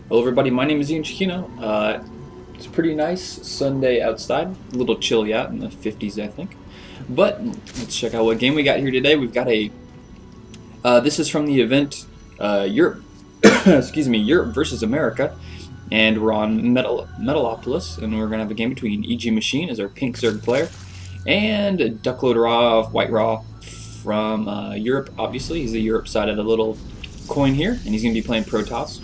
Hello everybody, my name is Eonshikeno. It's a pretty nice Sunday outside, a little chilly out in the 50s I think. But let's check out what game we got here today. We've got this is from the event Europe, excuse me, Europe versus America. And we're on Metalopolis, and we're going to have a game between EGMachine as our pink Zerg player, and DuckloadRA of White Raw from Europe, obviously. He's the Europe side of the little coin here, and he's going to be playing Protoss.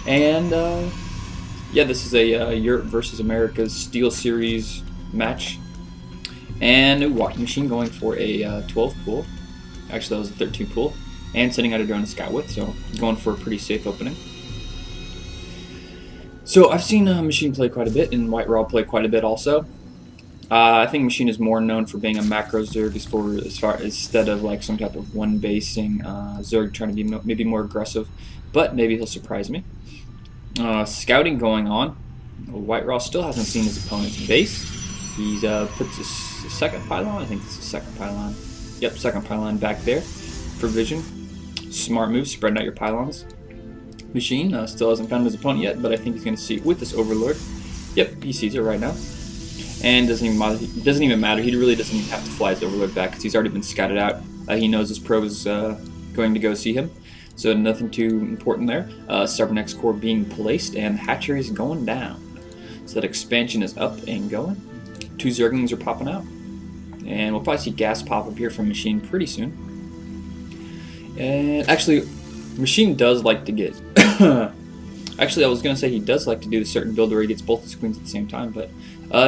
And yeah, this is a Europe versus America's Steel Series match. And Walking Machine going for a 12 pool. Actually, that was a 13 pool. And sending out a drone to scout with, so going for a pretty safe opening. So I've seen Machine play quite a bit, and White Raw play quite a bit also. I think Machine is more known for being a macro Zerg instead of like some type of one basing Zerg trying to be maybe more aggressive, but maybe he'll surprise me. Scouting going on. White Raw still hasn't seen his opponent's base. He's puts his second pylon. I think this is second pylon. Yep, second pylon back there for vision. Smart move, spreading out your pylons. Machine still hasn't found his opponent yet, but I think he's going to see it with this Overlord. Yep, he sees it right now. And doesn't even matter. He really doesn't even have to fly his Overlord back because he's already been scouted out. He knows his probe is going to go see him. So nothing too important there. Cybernex core being placed and hatcheries going down. So that expansion is up and going. 2 Zerglings are popping out. And we'll probably see gas pop up here from Machine pretty soon. And actually, Machine does like to get... Actually, I was going to say he does like to do a certain build where he gets both his queens at the same time, but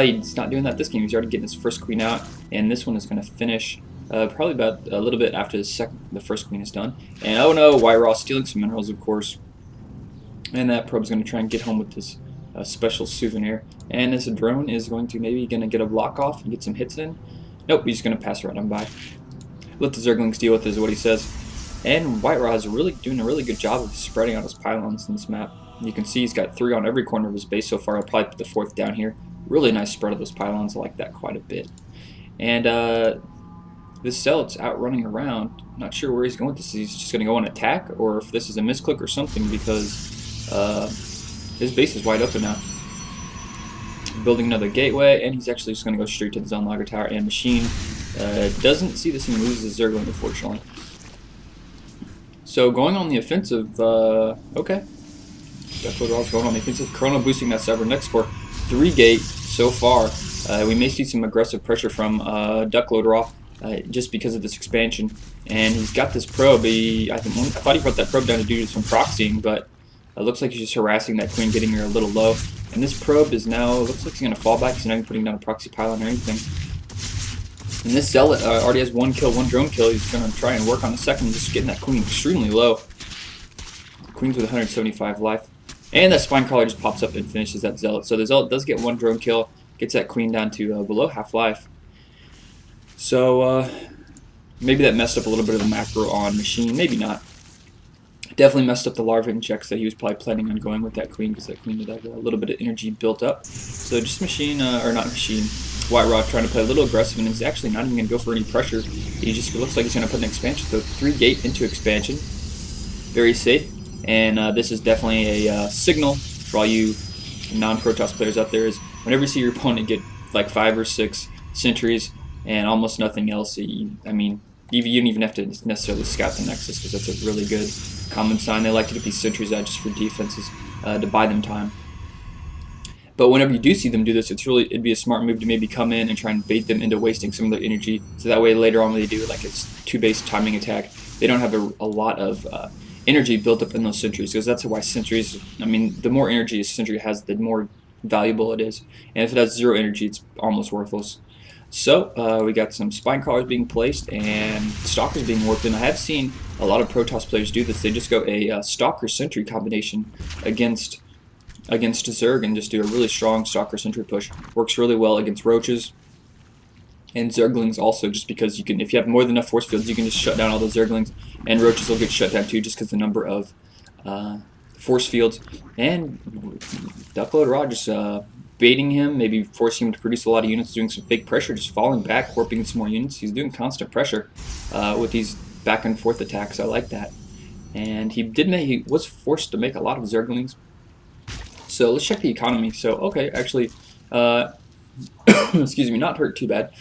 he's not doing that this game. He's already getting his first queen out, and this one is going to finish probably about a little bit after the first queen is done. And oh no, White Raw stealing some minerals, of course. And that probe's going to try and get home with this special souvenir. And this drone is going to maybe get a block off and get some hits in. Nope, he's going to pass right on by. Let the Zerglings deal with it is what he says. And White Raw is really doing a really good job of spreading out his pylons in this map. You can see he's got 3 on every corner of his base so far. I'll probably put the 4th down here. Really nice spread of those pylons. I like that quite a bit. And this Zealot's out running around. Not sure where he's going with this. He's just going to go on attack, or if this is a misclick or something, because his base is wide open now. Building another gateway, and he's actually just going to go straight to the Zone Logger Tower. And Machine doesn't see this and loses his Zergling, unfortunately. So going on the offensive, okay. DuckloadRA's going on the offensive. Chrono boosting that Cybernex core. 3 gate so far. We may see some aggressive pressure from DuckloadRA just because of this expansion. And he's got this probe. I thought he brought that probe down to do some proxying, but it looks like he's just harassing that queen, getting her a little low. And this probe is now, looks like he's going to fall back. He's not even putting down a proxy pylon or anything. And this Zealot already has 1 kill, 1 drone kill. He's going to try and work on the second, just getting that queen extremely low. Queen's with 175 life. And that Spine Crawler just pops up and finishes that Zealot. So the Zealot does get 1 drone kill, gets that queen down to below half life. So maybe that messed up a little bit of the macro on Machine. Maybe not. Definitely messed up the larva injects that he was probably planning on going with that queen, because that queen would have a little bit of energy built up. So just Machine, or not Machine, White Raw trying to play a little aggressive, and he's actually not even going to go for any pressure. He just looks like he's going to put an expansion. So 3 gate into expansion. Very safe. And this is definitely a signal for all you non-Protoss players out there, is whenever you see your opponent get like 5 or 6 sentries and almost nothing else, I mean, you don't even have to necessarily scout the Nexus, because that's a really good common sign. They like to get these sentries out just for defenses to buy them time. But whenever you do see them do this, it'd be a smart move to maybe come in and try and bait them into wasting some of their energy, so that way later on when they do like it's 2-base timing attack, they don't have a lot of energy built up in those sentries, because that's why sentries, I mean, the more energy a sentry has, the more valuable it is. And if it has 0 energy, it's almost worthless. So we got some Spine Crawlers being placed and Stalkers being warped in. I have seen a lot of Protoss players do this. They just go a Stalker Sentry combination against Zerg and just do a really strong Stalker Sentry push. Works really well against Roaches and Zerglings also, just because you can, if you have more than enough force fields, you can just shut down all the Zerglings, and Roaches will get shut down too, just because the number of force fields. And DuckloadRA just baiting him, maybe forcing him to produce a lot of units, doing some big pressure, just falling back, warping some more units. He's doing constant pressure with these back and forth attacks. I like that. And he was forced to make a lot of Zerglings. So let's check the economy. So okay, actually, excuse me, not hurt too bad.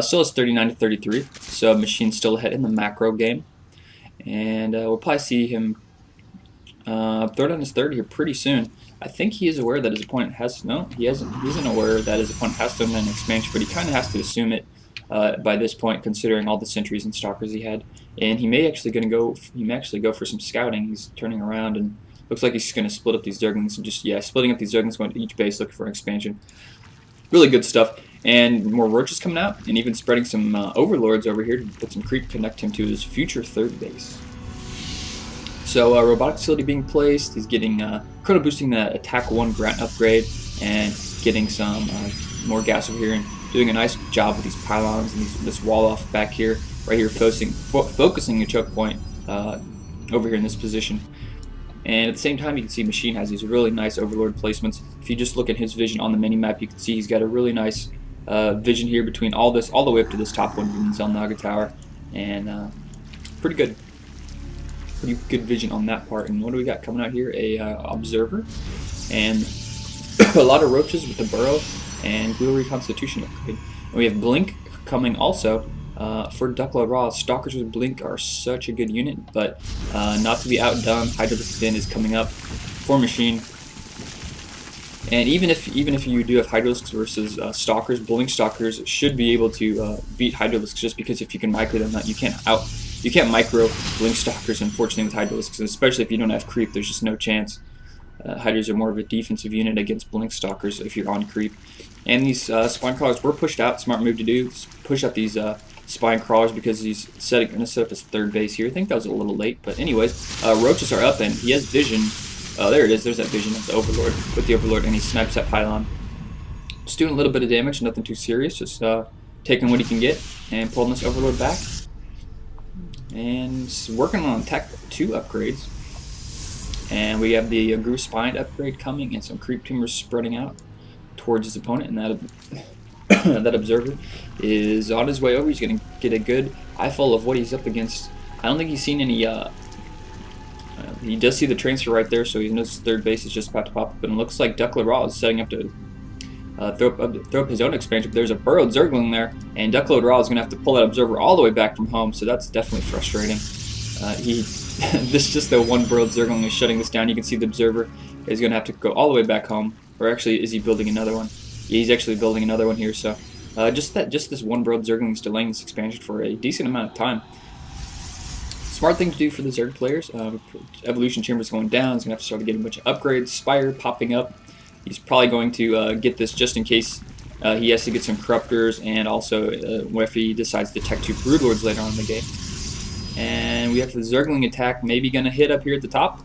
Still is 39 to 33. So Machine's still ahead in the macro game, and we'll probably see him throw down his third here pretty soon. I think he is aware that his opponent has he isn't aware that his opponent has thrown an expansion, but he kind of has to assume it by this point, considering all the sentries and stalkers he had. And he may actually go for some scouting. He's turning around and looks like he's going to split up these Zerglings and just splitting up these Zerglings, going to each base looking for an expansion. Really good stuff. And more roaches coming out, and even spreading some overlords over here to put some creep, connect him to his future third base. So robotic facility being placed. He's getting chrono boosting the attack 1 grant upgrade and getting some more gas over here and doing a nice job with these pylons and this wall off back here, right here, focusing a choke point over here in this position. And at the same time, you can see Machine has these really nice overlord placements. If you just look at his vision on the mini map, you can see he's got a really nice vision here between all the way up to this top one in Zelnaga Tower, and pretty good vision on that part. And what do we got coming out here? A observer and a lot of roaches with the burrow and glue reconstitution upgrade. And we have blink coming also for DuckloadRA. Stalkers with blink are such a good unit, but not to be outdone. Hydralisk Bin is coming up for Machine. And even if you do have Hydralisks versus Stalkers, blink Stalkers should be able to beat Hydralisks, just because if you can micro them, you can't micro blink Stalkers, unfortunately, with Hydralisks, especially if you don't have creep. There's just no chance. Hydras are more of a defensive unit against blink Stalkers if you're on creep. And these spine crawlers were pushed out. Smart move to do, push out these spine crawlers, because he's going to set up his third base here. I think that was a little late, but anyways, roaches are up and he has vision. There it is. There's that vision of the Overlord with the Overlord, and he snipes that pylon. Just doing a little bit of damage, nothing too serious. Just taking what he can get and pulling this Overlord back. And working on Attack 2 upgrades. And we have the Groove Spine upgrade coming, and some creep tumors spreading out towards his opponent. And that that observer is on his way over. He's going to get a good eyeful of what he's up against. I don't think he's seen any. He does see the transfer right there, so he knows his third base is just about to pop up. And it looks like DuckloadRA is setting up to throw up his own expansion. But there's a burrowed Zergling there, and DuckloadRA is going to have to pull that observer all the way back from home. So that's definitely frustrating. This just the one burrowed Zergling is shutting this down. You can see the observer is going to have to go all the way back home. Or actually, is he building another one? Yeah, he's actually building another one here. So just this one burrowed Zergling is delaying this expansion for a decent amount of time. Smart thing to do for the Zerg players. Evolution Chamber's going down. He's going to have to start getting a bunch of upgrades. Spire popping up. He's probably going to get this just in case he has to get some Corruptors, and also if he decides to tech 2 Broodlords later on in the game. And we have the Zergling attack maybe going to hit up here at the top.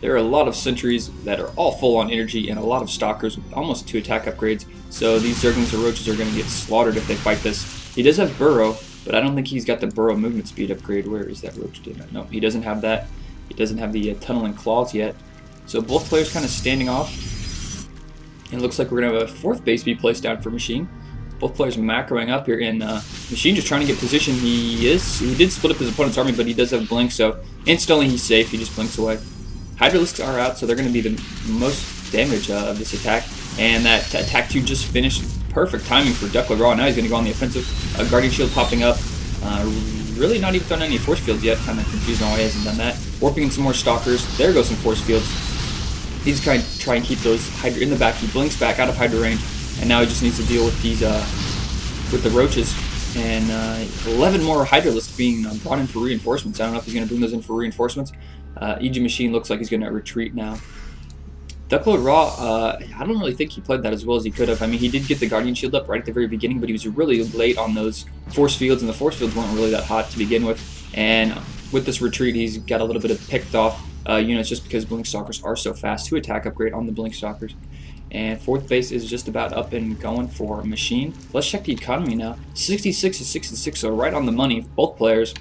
There are a lot of sentries that are all full on energy, and a lot of stalkers with almost 2 attack upgrades. So these Zerglings or Roaches are going to get slaughtered if they fight this. He does have Burrow, but I don't think he's got the Burrow movement speed upgrade. Where is that Roach? No, he doesn't have that. He doesn't have the tunneling claws yet. So both players kind of standing off. And it looks like we're going to have a 4th base be placed down for Machine. Both players macroing up here, and Machine just trying to get position. He did split up his opponent's army, but he does have blink, so instantly he's safe. He just blinks away. Hydralisks are out, so they're going to be the most damage of this attack. And that attack 2 just finished. Perfect timing for DuckloadRA. Now he's going to go on the offensive. Guardian Shield popping up. Really not even done any force fields yet. Kind of confused on why he hasn't done that. Warping in some more stalkers. There goes some force fields. He's trying to try and keep those Hydra in the back. He blinks back out of Hydra range, and now he just needs to deal with these with the roaches. And 11 more Hydralisks being brought in for reinforcements. I don't know if he's going to bring those in for reinforcements. EGMachine looks like he's going to retreat now. DuckloadRA, I don't really think he played that as well as he could have. I mean, he did get the Guardian Shield up right at the very beginning, but he was really late on those force fields, and the force fields weren't really that hot to begin with. And with this retreat, he's got a little bit of picked off units just because Blink Stalkers are so fast. 2 attack upgrade on the Blink Stalkers. And 4th base is just about up and going for Machine. Let's check the economy now. 66 to 66, so right on the money for both players.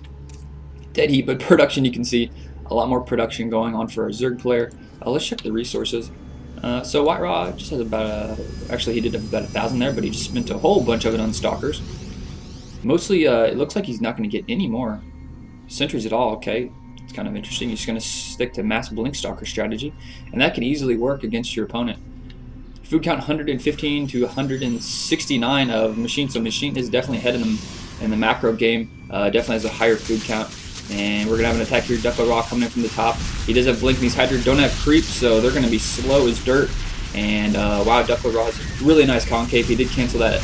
Dead heat, but production, you can see a lot more production going on for a Zerg player. Let's check the resources. So White Raw just has about actually he did have about 1,000 there, but he just spent a whole bunch of it on Stalkers. Mostly, it looks like he's not going to get any more sentries at all. Okay, It's kind of interesting. You're just going to stick to mass blink stalker strategy, and that can easily work against your opponent. Food count 115 to 169 of Machine, so Machine is definitely ahead of them in the macro game. Definitely has a higher food count. And we're going to have an attack here. DuckloadRA coming in from the top. He does have Blink. These Hydra don't have creep, so they're going to be slow as dirt. And wow, DuckloadRA has a really nice concave. He did cancel that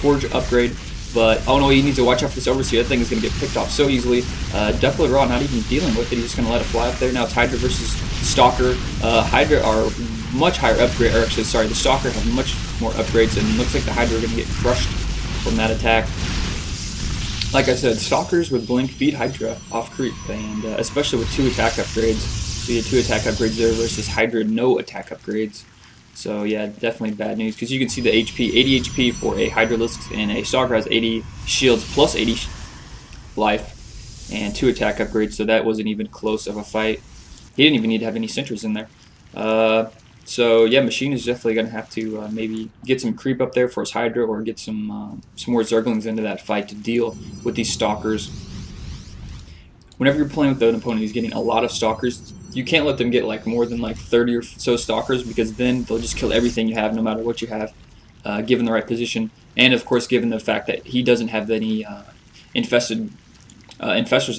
Forge upgrade. But oh no, he needs to watch out for this Overseer. That thing is going to get picked off so easily. DuckloadRA not even dealing with it. He's just going to let it fly up there. Now it's Hydra versus Stalker. Hydra are much higher upgrade, or actually, sorry, the Stalker have much more upgrades, and it looks like the Hydra are going to get crushed from that attack. Like I said, Stalkers with Blink beat Hydra off creep, and especially with 2 attack upgrades. So you get 2 attack upgrades there versus Hydra no attack upgrades. So yeah, definitely bad news, because you can see the HP, 80 HP for a Hydralisk, and a Stalker has 80 shields plus 80 life, and 2 attack upgrades, so that wasn't even close of a fight. He didn't even need to have any sentries in there. So yeah, Machine is definitely going to have to maybe get some creep up there for his Hydra, or get some more Zerglings into that fight to deal with these Stalkers. Whenever you're playing with an opponent who's getting a lot of Stalkers, you can't let them get like more than like 30 or so Stalkers, because then they'll just kill everything you have, no matter what you have, given the right position, and of course given the fact that he doesn't have any infestors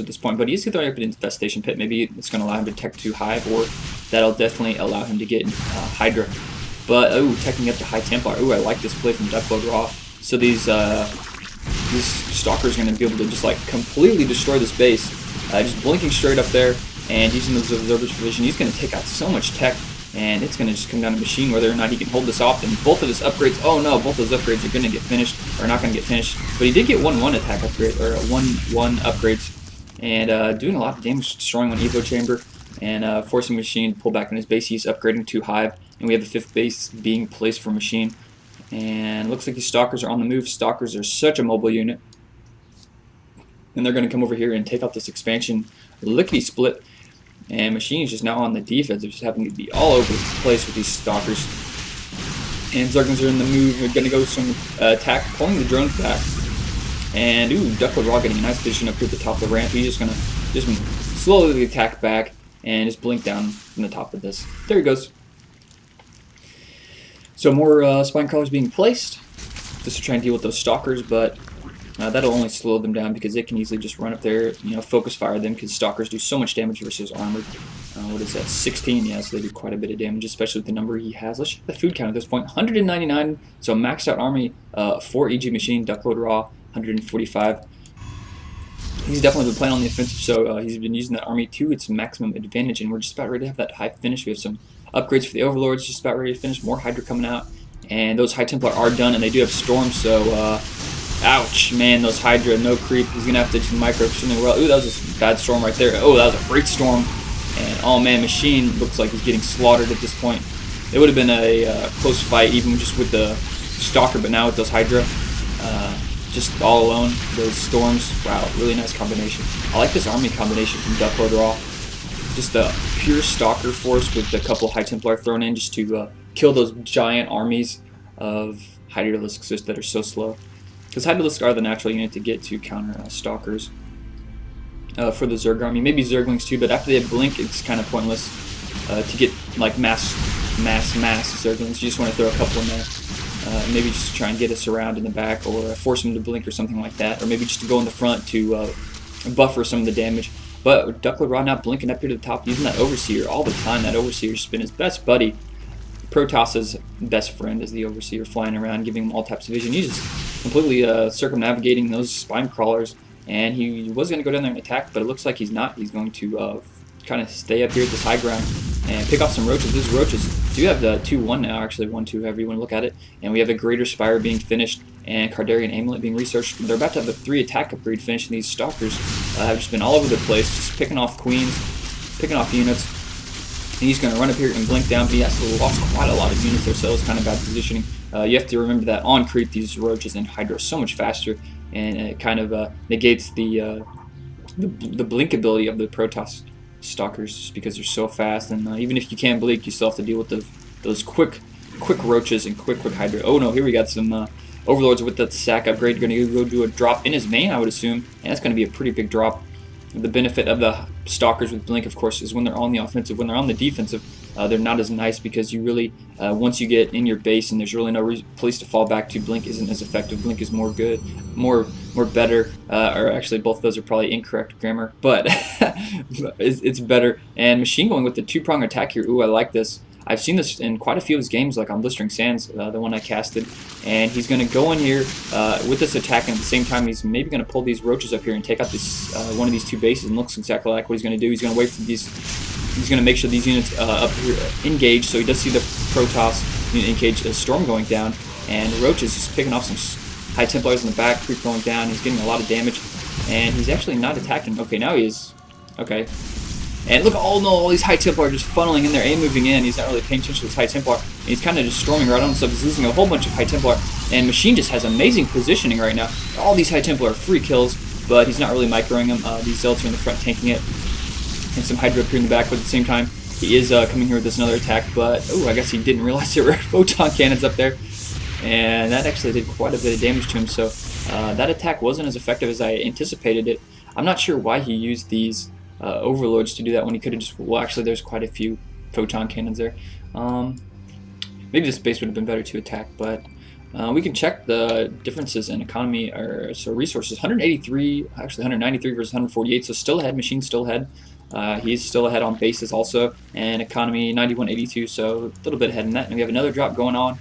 at this point, but he's going to up an infestation pit. Maybe it's going to allow him to tech to Hive, or that'll definitely allow him to get Hydra. But oh, teching up to High Templar. Oh, I like this play from DuckloadRA. So these Stalkers are going to be able to just like completely destroy this base, just blinking straight up there and using those observers for vision. He's going to take out so much tech, and it's going to just come down to Machine whether or not he can hold this off. And both of his upgrades, oh no, both those upgrades are going to get finished, or not going to get finished. But he did get 1/1 attack upgrade, or 1/1 upgrades, and doing a lot of damage, destroying one Evo chamber, and forcing Machine to pull back on his base. He's upgrading to Hive, and we have the 5th base being placed for Machine. And looks like these Stalkers are on the move. Stalkers are such a mobile unit, and they're going to come over here and take out this expansion lickety split. And Machine is just now on the defense. They're just having to be all over the place with these Stalkers. And Zerglings are in the move. They're going to go some attack, pulling the drones back. And ooh, DuckloadRA getting a nice position up here at the top of the ramp. He's just going to slowly attack back and just blink down from the top of this. There he goes. So more spine crawlers being placed, just to try and deal with those Stalkers, but that'll only slow them down, because they can easily just run up there, focus fire them, because Stalkers do so much damage versus armored. What is that, 16? Yeah, so they do quite a bit of damage, especially with the number he has. Let's check the food count at this point. 199, so maxed out army for EGMachine. DuckloadRA, 145. He's definitely been playing on the offensive, so he's been using that army to its maximum advantage, and we're just about ready to have that high finish. We have some upgrades for the Overlords, just about ready to finish. More Hydra coming out, and those High Templar are done, and they do have Storms, so ouch, man, those Hydra, no creep. He's going to have to just micro extremely well. Ooh, that was a bad storm right there. Oh, that was a great storm. And oh man, Machine looks like he's getting slaughtered at this point. It would have been a close fight, even just with the Stalker, but now with those Hydra, just all alone, those storms. Wow, really nice combination. I like this army combination from DuckloadRA. Just a pure Stalker force with a couple High Templar thrown in, just to kill those giant armies of Hydralisks that are so slow. Because Hydralisks are the natural unit to get to counter Stalkers for the Zerg army. Maybe Zerglings too, but after they have Blink, it's kind of pointless to get like mass Zerglings. You just want to throw a couple in there. Maybe just try and get us around in the back, or force them to Blink or something like that. Or maybe just to go in the front to buffer some of the damage. But DuckloadRA now blinking up here to the top, using that Overseer all the time. That Overseer's just been his best buddy. Protoss's best friend is the Overseer, flying around, giving him all types of vision. He's just completely circumnavigating those spine crawlers, and he was going to go down there and attack, but it looks like he's not. He's going to kind of stay up here at this high ground and pick off some roaches. These roaches do have the 2-1 now, actually 1-2, however you want to look at it, and we have the Greater Spire being finished and Cardarian Amulet being researched. They're about to have the 3 attack upgrade finished, and these Stalkers have just been all over the place, just picking off queens, picking off units. And he's going to run up here and blink down, but he has lost quite a lot of units there, so it was kind of bad positioning. You have to remember that on creep, these roaches and Hydra are so much faster, and it kind of negates the blink ability of the Protoss Stalkers, just because they're so fast. And even if you can blink, you still have to deal with those quick roaches and quick Hydra. Oh no, here we got some Overlords with that sack upgrade. Going to go do a drop in his main, I would assume, and that's going to be a pretty big drop. The benefit of the stalkers with blink, of course, is when they're on the offensive. When they're on the defensive, they're not as nice because you really, once you get in your base and there's really no place to fall back to, blink isn't as effective. Blink is more good, more better, or actually both of those are probably incorrect grammar, but it's better. And Machine going with the two-prong attack here. Ooh, I like this. I've seen this in quite a few of his games, like on Blistering Sands, the one I casted. And he's going to go in here with this attack, and at the same time he's maybe going to pull these roaches up here and take out this one of these two bases, and looks exactly like what he's going to do. He's going to wait for these. He's going to make sure these units up here engage, so he does see the Protoss unit engage, a storm going down, and the roaches just picking off some High Templars in the back, creep going down. He's getting a lot of damage, and he's actually not attacking. Okay, now he is. Okay. And look, oh no, all these High Templar are just funneling in there and moving in. He's not really paying attention to this High Templar. And he's kind of just storming right on himself. He's losing a whole bunch of High Templar. And Machine just has amazing positioning right now. All these High Templar are free kills, but he's not really microing them. These Zealots are in the front tanking it. And some Hydra up here in the back, but at the same time, he is coming here with this another attack. But, oh, I guess he didn't realize there were photon cannons up there. And that actually did quite a bit of damage to him. So that attack wasn't as effective as I anticipated it. I'm not sure why he used these overlords to do that when he could have just, well, actually there's quite a few photon cannons there. Maybe this base would have been better to attack, but we can check the differences in economy, or so resources. 183, actually 193 versus 148, so still ahead. Machine's still ahead. He's still ahead on bases also, and economy 9182, so a little bit ahead in that. And we have another drop going on.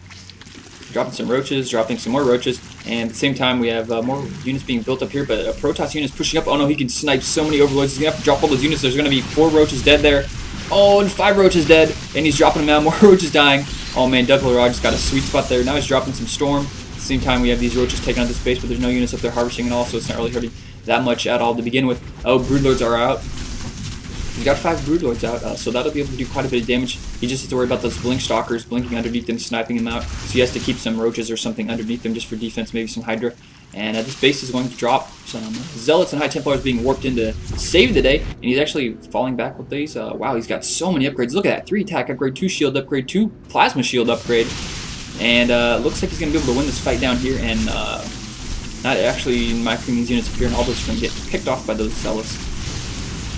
Dropping some roaches, dropping some more roaches, and at the same time we have more units being built up here, but a Protoss unit is pushing up. Oh no, he can snipe so many overlords. He's going to have to drop all those units. There's going to be 4 roaches dead there. Oh, and 5 roaches dead, and he's dropping them out. More roaches dying. Oh man, DuckloadRA just got a sweet spot there. Now he's dropping some storm. At the same time we have these roaches taking out the space, but there's no units up there harvesting at all, so it's not really hurting that much at all to begin with. Oh, Broodlords are out. He's got 5 Broodlords out, so that'll be able to do quite a bit of damage. He just has to worry about those blink stalkers blinking underneath them, sniping him out. So he has to keep some roaches or something underneath them just for defense, maybe some Hydra. And this base is going to drop some Zealots and High Templars being warped in to save the day. And he's actually falling back with these. Wow, he's got so many upgrades. Look at that. 3 attack upgrade, 2 shield upgrade, 2 plasma shield upgrade. And looks like he's going to be able to win this fight down here. And not actually microing these units up here. And all those are going to get picked off by those Zealots.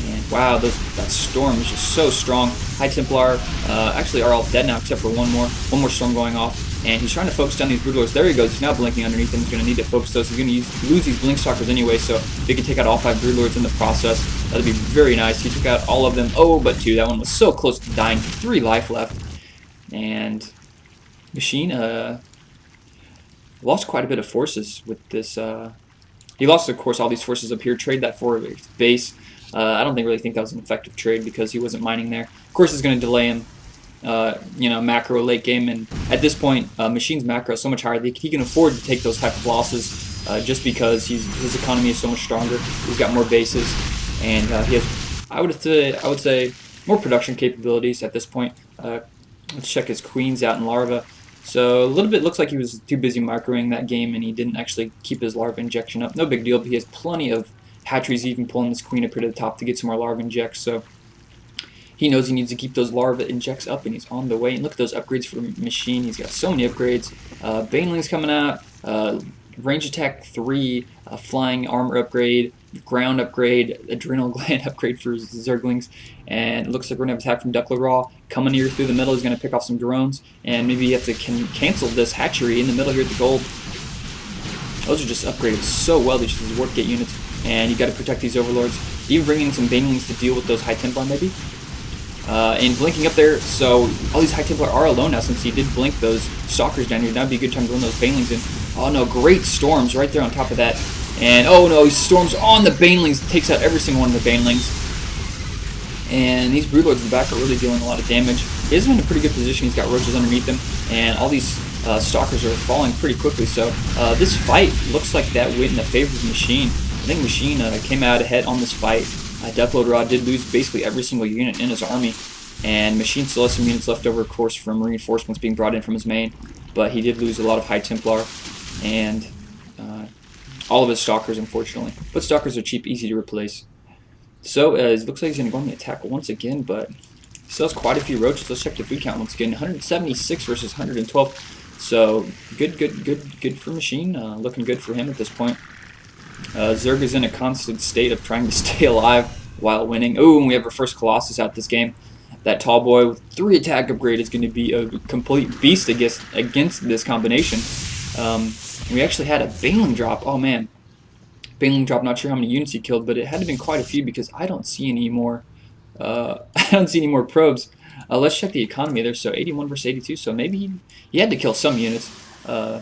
And wow, that storm is just so strong. High Templar actually are all dead now except for one more storm going off. And he's trying to focus down these Broodlords. There he goes. He's now blinking underneath them. He's going to need to focus those. He's going to lose these blink stalkers anyway, so if he can take out all 5 Broodlords in the process, that'd be very nice. He took out all of them. Oh, but 2. That one was so close to dying. 3 life left. And Machine lost quite a bit of forces with this. He lost, of course, all these forces up here. Trade that for his base. I don't really think that was an effective trade because he wasn't mining there. Of course, it's going to delay him, macro late game. And at this point, Machine's macro is so much higher that he can afford to take those type of losses just because his economy is so much stronger. He's got more bases, and he has, I would say, more production capabilities at this point. Let's check his queens out in larva. So a little bit looks like he was too busy microing that game, and he didn't actually keep his larva injection up. No big deal, but he has plenty of hatcheries, even pulling this queen up here to the top to get some more larva injects, so he knows he needs to keep those larva injects up, and he's on the way. And look at those upgrades for Machine. He's got so many upgrades. Banelings coming out, range attack 3, flying armor upgrade, ground upgrade, adrenal gland upgrade for Zerglings, and it looks like we're going to have attack from DuckloadRA coming here through the middle. He's going to pick off some drones, and maybe you have to cancel this hatchery in the middle here at the gold. Those are just upgraded so well, these are warp gate units. And you got to protect these overlords. Even bringing in some banelings to deal with those High Templar maybe. And blinking up there, so all these High Templar are alone now since he did blink those stalkers down here. That'd be a good time to run those banelings in. Oh no, great storms right there on top of that. And oh no, he storms on the banelings, takes out every single one of the banelings. And these Broodlords in the back are really dealing a lot of damage. He is in a pretty good position. He's got roaches underneath him, and all these stalkers are falling pretty quickly. So this fight looks like that went in the favor of Machine. I think Machine came out ahead on this fight. DuckloadRA did lose basically every single unit in his army, and Machine still has some units left over, of course, from reinforcements being brought in from his main, but he did lose a lot of High Templar and all of his stalkers, unfortunately. But stalkers are cheap, easy to replace. So it looks like he's going to go on the attack once again, but he still has quite a few roaches. Let's check the food count once again. 176 versus 112. So good for Machine. Looking good for him at this point. Zerg is in a constant state of trying to stay alive while winning. Oh, and we have our first Colossus out this game. That tall boy with 3 attack upgrade is going to be a complete beast against this combination. We actually had a Baneling drop. Oh man, Baneling drop. Not sure how many units he killed, but it had to have been quite a few because I don't see any more. I don't see any more probes. Let's check the economy there. So 81 versus 82. So maybe he had to kill some units. I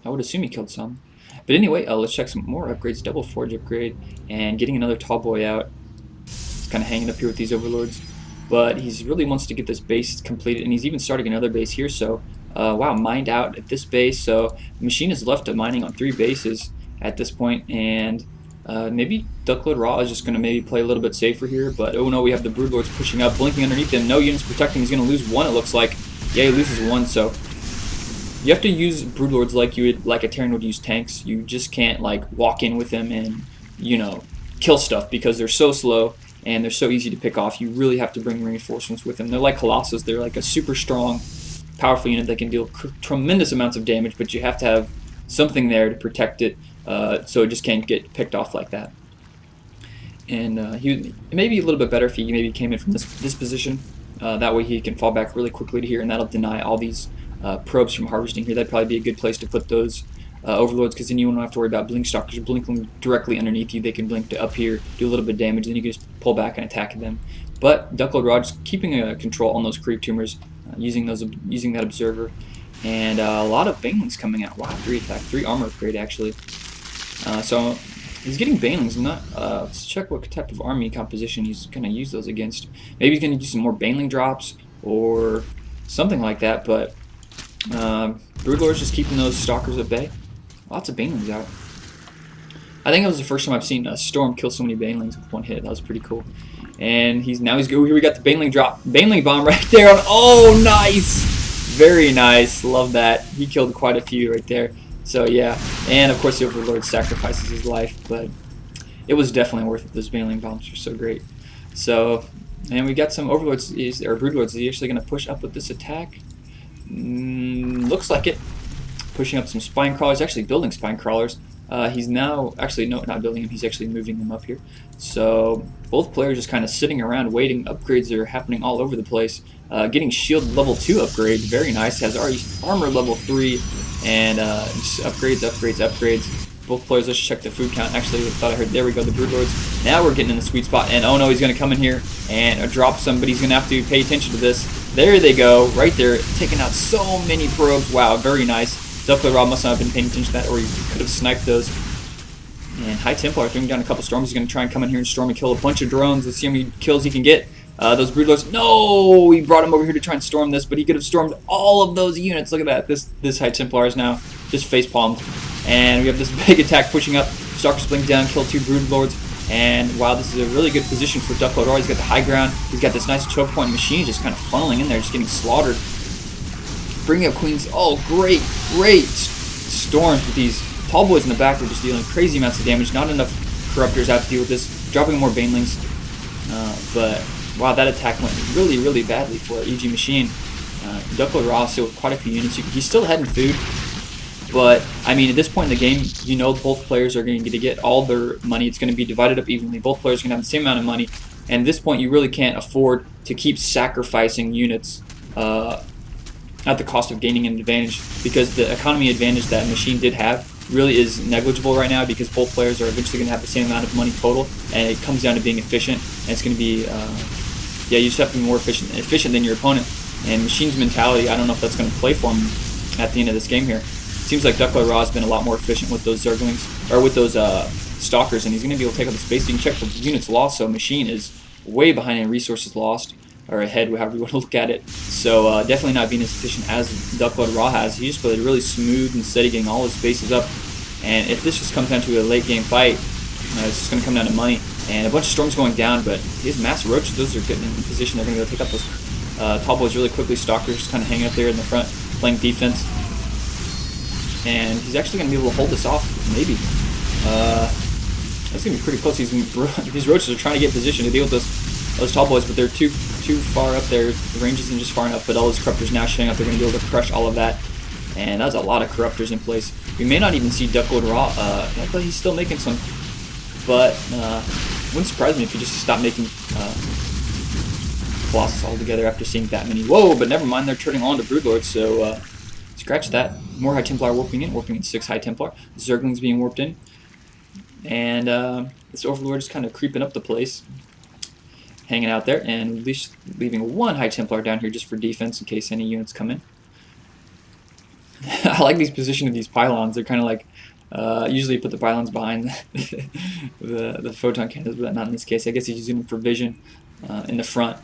would assume he killed some. But anyway, let's check some more upgrades. Double Forge upgrade and getting another tall boy out. He's kind of hanging up here with these overlords. But he really wants to get this base completed, and he's even starting another base here. So, wow, mined out at this base. So, Machine is left to mining on 3 bases at this point, and maybe DuckloadRA is just going to maybe play a little bit safer here. But oh no, we have the Broodlords pushing up, blinking underneath him. No units protecting. He's going to lose 1. It looks like. Yeah, he loses 1. So, you have to use Broodlords like a Terran would use tanks. You just can't like walk in with them and kill stuff because they're so slow. And they're so easy to pick off. You really have to bring reinforcements with them. They're like Colossus. They're like a super strong, powerful unit that can deal tremendous amounts of damage, but you have to have something there to protect it so it just can't get picked off like that. And it may be a little bit better if he maybe came in from this position. That way he can fall back really quickly to here, and that'll deny all these probes from harvesting here. That'd probably be a good place to put those overlords, because then you won't have to worry about blink stalkers blinking directly underneath you. They can blink to up here, do a little bit of damage, and then you can just pull back and attack them. But DuckloadRA just keeping control on those creep tumors, using that observer, and a lot of banelings coming out. Wow, 3 attack, 3 armor upgrade actually. So he's getting banelings. Let's check what type of army composition he's going to use those against. Maybe he's going to do some more baneling drops or something like that. But Broodlord's just keeping those stalkers at bay. Lots of banelings out. I think it was the first time I've seen a Storm kill so many banelings with 1 hit. That was pretty cool. And he's good. Here we got the baneling drop. Baneling bomb right there. Oh, nice! Very nice. Love that. He killed quite a few right there. So yeah. And of course the Overlord sacrifices his life, but it was definitely worth it. Those baneling bombs were so great. So, and we got some Overlords, or Broodlords. Is he actually going to push up with this attack? Looks like it. Pushing up some spine crawlers, actually building spine crawlers. He's now, actually no, not building them, he's actually moving them up here. So both players just kind of sitting around waiting. Upgrades are happening all over the place. Getting shield level 2 upgrade, very nice. Has already armor level 3 and upgrades. Both players, let's check the food count. Actually, I thought I heard, there we go, the Broodlords. Now we're getting in the sweet spot, and oh no, he's going to come in here and drop some, but he's going to have to pay attention to this. There they go, right there, taking out so many probes. Wow, very nice. DuckloadRA must not have been paying attention to that, or he could have sniped those. And High Templar throwing down a couple storms. He's going to try and come in here and storm and kill a bunch of drones. Let's see how many kills he can get. Those Broodlords. No! He brought him over here to try and storm this, but he could have stormed all of those units. Look at that. This High Templar is now just face-palmed. And we have this big attack pushing up. Stalkers blink down, kill 2 Broodlords. And wow, this is a really good position for DuckloadRA. He's got the high ground. He's got this nice choke point. Machine just kind of funneling in there, just getting slaughtered. Bringing up Queens. Oh, great storms with these tall boys in the back. They're just dealing crazy amounts of damage. Not enough corruptors out to deal with this. Dropping more banelings. But wow, that attack went really badly for EGMachine. DuckloadRA still with quite a few units. He's still ahead in food. But, I mean, at this point in the game, you know both players are going to get all their money. It's going to be divided up evenly. Both players are going to have the same amount of money. And at this point, you really can't afford to keep sacrificing units at the cost of gaining an advantage, because the economy advantage that Machine did have really is negligible right now, because both players are eventually going to have the same amount of money total, and it comes down to being efficient. And it's going to be, yeah, you just have to be more efficient than your opponent. And Machine's mentality, I don't know if that's going to play for him at the end of this game here. It seems like DuckloadRA has been a lot more efficient with those Zerglings, or with those Stalkers, and he's going to be able to take up the space. You can check the units lost, so Machine is way behind in resources lost, or ahead, however you want to look at it. So definitely not being as efficient as DuckloadRA has. He just played really smooth and steady, getting all his bases up. And if this just comes down to a late game fight, it's just going to come down to money. And a bunch of storms going down, but his mass roaches, those are getting in position. They're going to go take up those tall boys really quickly. Stalkers just kind of hanging up there in the front, playing defense. And he's actually going to be able to hold this off, maybe. That's going to be pretty close. These roaches are trying to get in position to deal with those tall boys, but they're too far up there. The range isn't just far enough, but all those corruptors now showing up. They're going to be able to crush all of that. And that's a lot of corruptors in place. We may not even see DuckloadRA. But he's still making some. But wouldn't surprise me if he just stopped making Colossus altogether after seeing that many. Whoa, but never mind, they're turning on to Broodlords, so scratch that. More High Templar warping in 6 High Templar. Zerglings being warped in. And this Overlord is kind of creeping up the place, hanging out there, and at least leaving 1 High Templar down here just for defense in case any units come in. I like these position of these pylons. They're kind of like, usually you put the pylons behind the photon cannons, but not in this case. I guess he's using them for vision in the front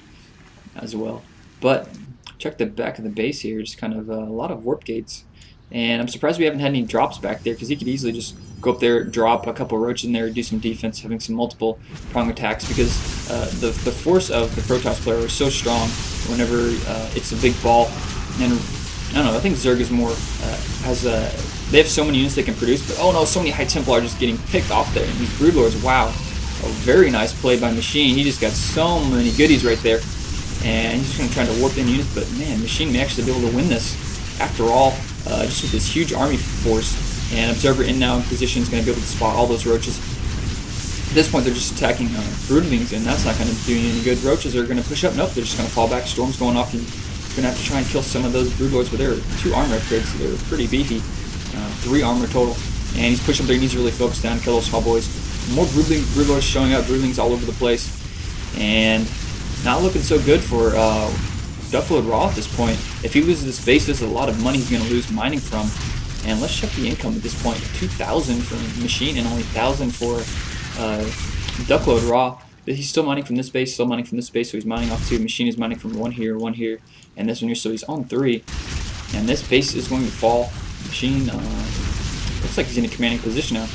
as well. But check the back of the base here, just kind of a lot of warp gates. And I'm surprised we haven't had any drops back there, because he could easily just go up there, drop a couple roaches in there, do some defense, having some multiple prong attacks, because the force of the Protoss player is so strong whenever it's a big ball. And I don't know, I think Zerg is more, they have so many units they can produce, but oh no, so many High Templar are just getting picked off there. And these Broodlords, wow, a very nice play by Machine. He just got so many goodies right there. And he's just going to try to warp in units, but man, Machine may actually be able to win this after all, just with this huge army force. And Observer in now in position is going to be able to spot all those roaches. At this point, they're just attacking Broodlings, and that's not going to do you any good. Roaches are going to push up. Nope, they're just going to fall back. Storm's going off. You're going to have to try and kill some of those Broodlords, but they're 2 armor upgrades, so they're pretty beefy. 3 armor total. And he's pushing up there. He needs to really focus down, kill those Hellboys. More Broodlords showing up. Broodlings all over the place. And not looking so good for DuckloadRA at this point. If he loses this base, there's a lot of money he's going to lose mining from. And let's check the income at this point. 2,000 for Machine and only 1,000 for DuckloadRA. He's still mining from this base, so he's mining off 2. Machine is mining from 1 here, and this one here, so he's on 3. And this base is going to fall. Machine looks like he's in a commanding position now.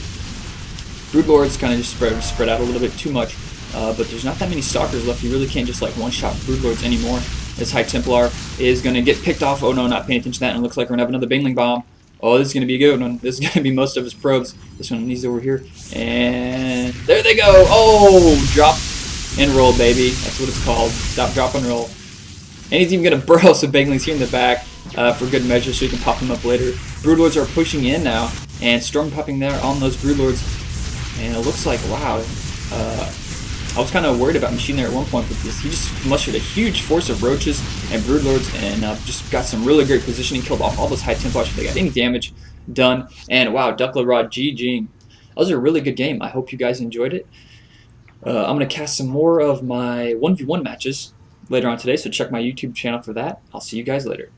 Broodlords kind of just spread out a little bit too much. But there's not that many Stalkers left. You really can't just like one-shot Broodlords anymore. This High Templar is going to get picked off. Oh no, not paying attention to that. And it looks like we're going to have another Baneling Bomb. Oh, this is going to be a good one. This is going to be most of his probes. This one needs over here. And there they go. Oh, drop and roll, baby. That's what it's called. Stop, drop, and roll. And he's even going to burrow some Banelings here in the back for good measure so he can pop them up later. Broodlords are pushing in now. And Storm popping there on those Broodlords. And it looks like, wow. I was kind of worried about Machine there at one point, but he just mustered a huge force of roaches and Broodlords and just got some really great positioning, killed off all those High Templars before they got any damage done. And wow, DuckloadRA GGing. That was a really good game. I hope you guys enjoyed it. I'm going to cast some more of my 1v1 matches later on today, so check my YouTube channel for that. I'll see you guys later.